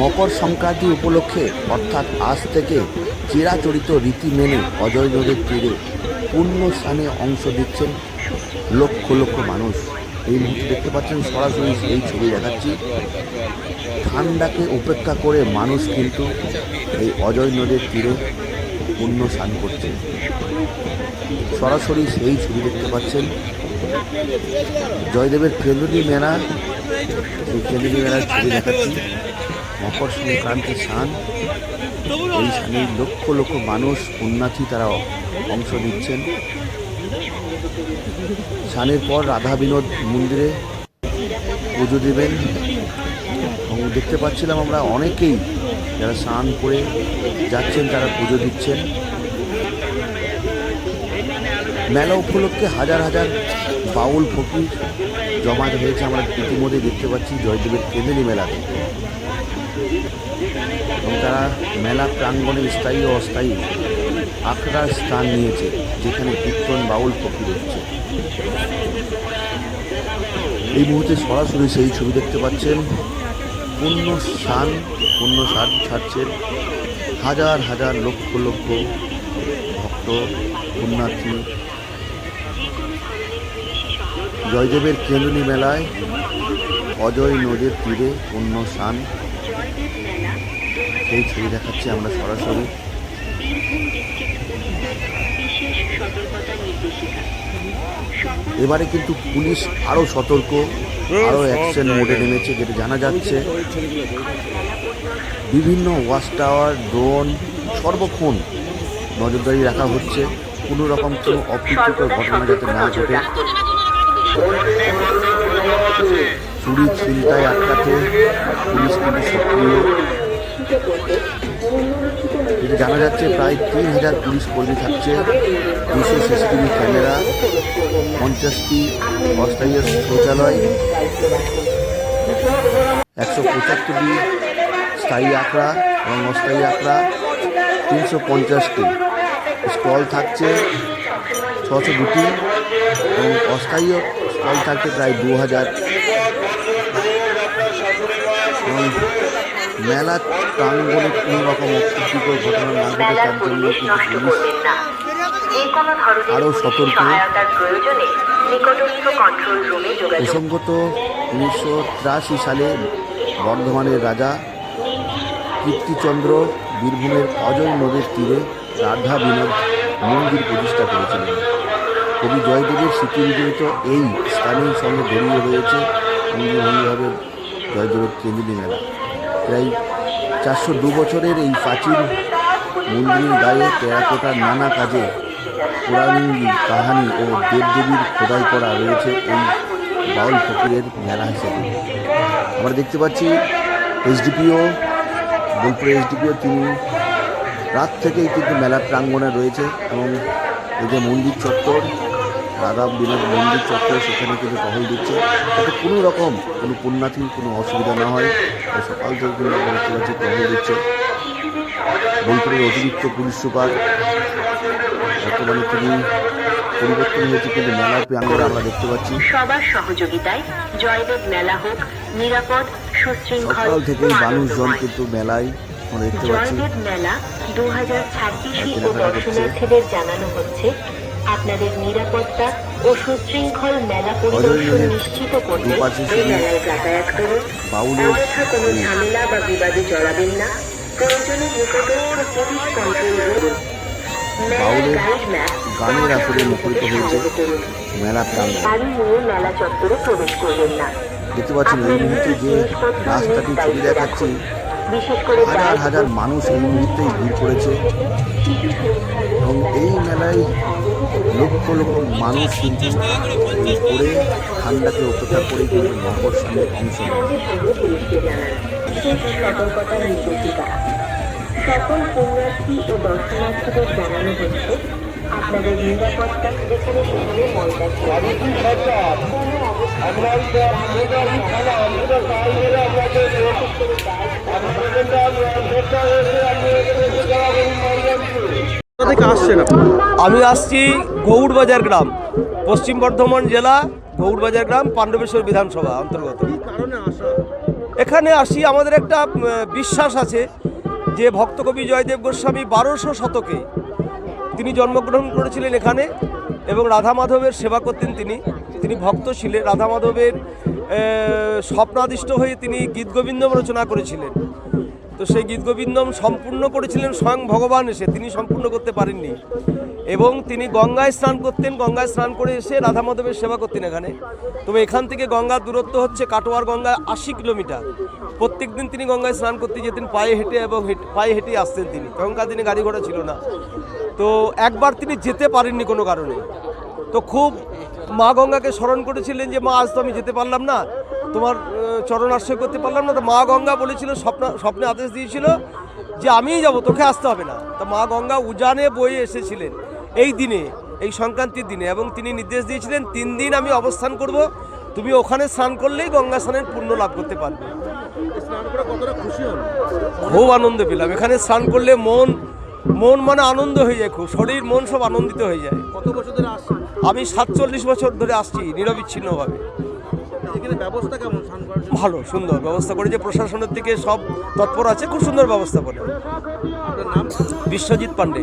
মকর সংক্রান্তি উপলক্ষে অর্থাৎ আজ থেকে চিরাচরিত রীতি মেনে অজয় নদীর তীরে পূর্ণ স্নানে অংশ দিচ্ছেন লক্ষ লক্ষ মানুষ। এই মুহূর্তে দেখতে পাচ্ছেন সরাসরি এই ছবি দেখাচ্ছি। ঠান্ডাকে উপেক্ষা করে মানুষ কিন্তু এই অজয় নদীর তীরে পূর্ণ স্নান করছে। সরাসরি সেই ছবি দেখতে পাচ্ছেন। জয়দেবের কেন্দ্রী মেলা, সেই কেন্দ্রী মেলার ছবি দেখাচ্ছি। মকর সংক্রান্তির স্নান, এই স্নানে লক্ষ লক্ষ মানুষ পুণ্যার্থী তারা অংশ নিচ্ছেন। স্নানের পর রাধা বিনোদ মন্দিরে পুজো দেবেন এবং দেখতে পাচ্ছিলাম আমরা অনেকেই যারা স্নান করে যাচ্ছেন তারা পুজো দিচ্ছেন। মেলা উপলক্ষে হাজার হাজার বাউল ফকির জমায়েত হয়েছে আমরা ইতিমধ্যে দেখতে পাচ্ছি জয়দেবের কেন্দ্রী মেলাতে, এবং তারা মেলা প্রাঙ্গণে স্থায়ী ও অস্থায়ী আখড়ার স্থান নিয়েছে, যেখানে কীর্তন বাউল ফকির হচ্ছে। এই মুহূর্তে সরাসরি সেই ছবি দেখতে পাচ্ছেন। পূর্ণ স্নান ছাড়ছেন হাজার হাজার লক্ষ লক্ষ ভক্ত পুণ্যার্থী। জয়দেবের কেন্দ্রী মেলায় অজয় নদীর তীরে পূর্ণ স্নান, সেই ছবি দেখাচ্ছি আমরা সরাসরি। এবারে কিন্তু পুলিশ আরও সতর্ক, আরও অ্যাকশন মোডে নেমেছে, যেটা জানা যাচ্ছে। বিভিন্ন ওয়াচ টাওয়ার, ড্রোন সর্বক্ষণ নজরদারি রাখা হচ্ছে, কোনো রকম কোনো অপ্রীতিকর ঘটনা যাতে না ঘটে। চুরি ছিনতাই আটকাতে পুলিশ কিন্তু সক্রিয়। যেটা জানা যাচ্ছে প্রায় 3000 পুলিশ কর্মী থাকছে, 200 সিসিটিভি ক্যামেরা, 50টি অস্থায়ী শৌচালয়, 175টি স্থায়ী আখড়া এবং অস্থায়ী আখড়া, 350টি স্টল থাকছে, 602টি এবং অস্থায়ী স্টল থাকছে প্রায় 2000। এবং মেলা প্রাঙ্গণে কোনো রকম অপ্রীতিকর ঘটনা না ঘটে তার জন্য কিন্তু পুলিশ আরও সতর্ক। প্রসঙ্গত 1983 সালে বর্ধমানের রাজা কীর্তিচন্দ্র বীরভূমের অজয় নদীর তীরে রাধা বিনোদ মন্দির প্রতিষ্ঠা করেছিলেন। কবি জয়দেবের স্মৃতি বিজড়িত এই স্থানের সঙ্গে জড়িয়ে রয়েছে অঙ্গিভঙ্গিভাবে জয়দেবের কেন্দ্রী মেলা। প্রায় 402 বছরের এই প্রাচীন মন্দিরের গায়ে টেরাকোটার নানা কাজে পৌরাণিক কাহানি ও দেবদেবীর খোদাই করা রয়েছে এই বাউল ফকিরের মেলা হিসেবে। আমরা দেখতে পাচ্ছি এসডিপিও, বোলপুর এসডিপিও, তিনি রাত থেকেই কিন্তু মেলা প্রাঙ্গণে রয়েছে এবং এই যে মন্দির চত্বর, রাধা বিনোদ মন্দির চত্বর, সেখানে কিন্তু টহল দিচ্ছে যাতে কোনো রকম কোনো পুণ্যার্থীর কোনো অসুবিধা না হয়। সকাল থেকে কিন্তু দেখতে পাচ্ছি টহল দিচ্ছে। বোলপুরের অতিরিক্ত পুলিশ সুপার, বর্তমানে তিনি পরিবর্তন হয়েছে, কিন্তু মেলার প্রাঙ্গণে আমরা দেখতে পাচ্ছি সবার সহযোগিতায় জয়দেব মেলা হোক নিরাপদ সুশৃঙ্খল। সকাল থেকেই মানুষজন কিন্তু মেলায় আমরা দেখতে পাচ্ছি। জয়দেব মেলা 2026 ও দর্শনার্থীদের জানানো হচ্ছে আপনাদের নিরাপত্তা ও সুশৃঙ্খল মেলা পরিদর্শন নিশ্চিত করতে এই মেলায় যাতায়াত করুন। অযথা কোনো ঝামেলা বা বিবাদে জড়াবেন না। প্রয়োজনে নিকটতর পুলিশ কন্ট্রোল রুম বাউলের গানের আসরে মুখরিত হয়েছে মেলা প্রাঙ্গণ। গাড়ি নিয়ে মেলা চত্বরে প্রবেশ করবেন না। দেখতে পাচ্ছেন এই মুহূর্তে যে রাস্তাটি ছবি দেখাচ্ছি, হাজার হাজার মানুষ এই মুহূর্তেই ভিড় করেছে এবং এই মেলায় লক্ষ লক্ষ মানুষ কিন্তু করে ঠান্ডাকে উপেক্ষা করে কিন্তু মকর স্নানের অংশ নেয়। সতর্কতা নির্দেশিকা সকল পুণ্যার্থী ও দর্শনার্থীদের জানানো হচ্ছে আপনাদের নিরাপত্তা যেখানে সেখানে মলত্যাগ আমি আসছি গৌড়বাজার গ্রাম, পশ্চিম বর্ধমান জেলা গৌড়বাজার গ্রাম, পাণ্ডবেশ্বর বিধানসভা অন্তর্গত। এখানে আসি, আমাদের একটা বিশ্বাস আছে যে ভক্তকবি জয়দেব গোস্বামী 1200 শতকে তিনি জন্মগ্রহণ করেছিলেন এখানে এবং রাধা মাধবের সেবা করতেন। তিনি ভক্ত ছিলেন। রাধা মাধবের স্বপ্নাদিষ্ট হয়ে তিনি গীতগোবিন্দম রচনা করেছিলেন। তো সেই গীতগোবিন্দম সম্পূর্ণ করেছিলেন স্বয়ং ভগবান এসে, তিনি সম্পূর্ণ করতে পারেননি। এবং তিনি গঙ্গায় স্নান করতেন, গঙ্গায় স্নান করে এসে রাধা মাধবের সেবা করতেন এখানে। তবে এখান থেকে গঙ্গার দূরত্ব হচ্ছে কাটোয়ার গঙ্গায় 80 কিলোমিটার। প্রত্যেক দিন তিনি গঙ্গায় স্নান করতে যেতেন পায়ে হেঁটে, এবং পায়ে হেঁটেই আসতেন তিনি। তখনকার দিনে গাড়ি ঘোড়া ছিল না। তো একবার তিনি যেতে পারেননি কোনো কারণে। তো খুব মা গঙ্গাকে স্মরণ করেছিলেন যে মা, আজ তো আমি যেতে পারলাম না, তোমার চরণ আশ্রয় করতে পারলাম না। তো মা গঙ্গা বলেছিল, স্বপ্নে আদেশ দিয়েছিল যে আমিই যাব, তোকে আসতে হবে না। তো মা গঙ্গা উজানে বয়ে এসেছিলেন এই দিনে, এই সংক্রান্তির দিনে, এবং তিনি নির্দেশ দিয়েছিলেন 3 দিন আমি অবস্থান করব, তুমি ওখানে স্নান করলেই গঙ্গা স্নানের পুণ্য লাভ করতে পারবে। খুব আনন্দ পেলাম এখানে স্নান করলে। মন মানে আনন্দ হয়ে যায়, খুব শরীর মন সব আনন্দিত হয়ে যায়। কত বছর ধরে আসছেন? আমি 47 বছর ধরে আসছি নিরবিচ্ছিন্নভাবে। এখানে ব্যবস্থা কেমন? স্নান করার জন্য ভালো, সুন্দর ব্যবস্থা করেছে প্রশাসনের থেকে, সব তৎপর আছে, খুব সুন্দর ব্যবস্থা করে। আপনার নাম? বিশ্বজিৎ পান্ডে।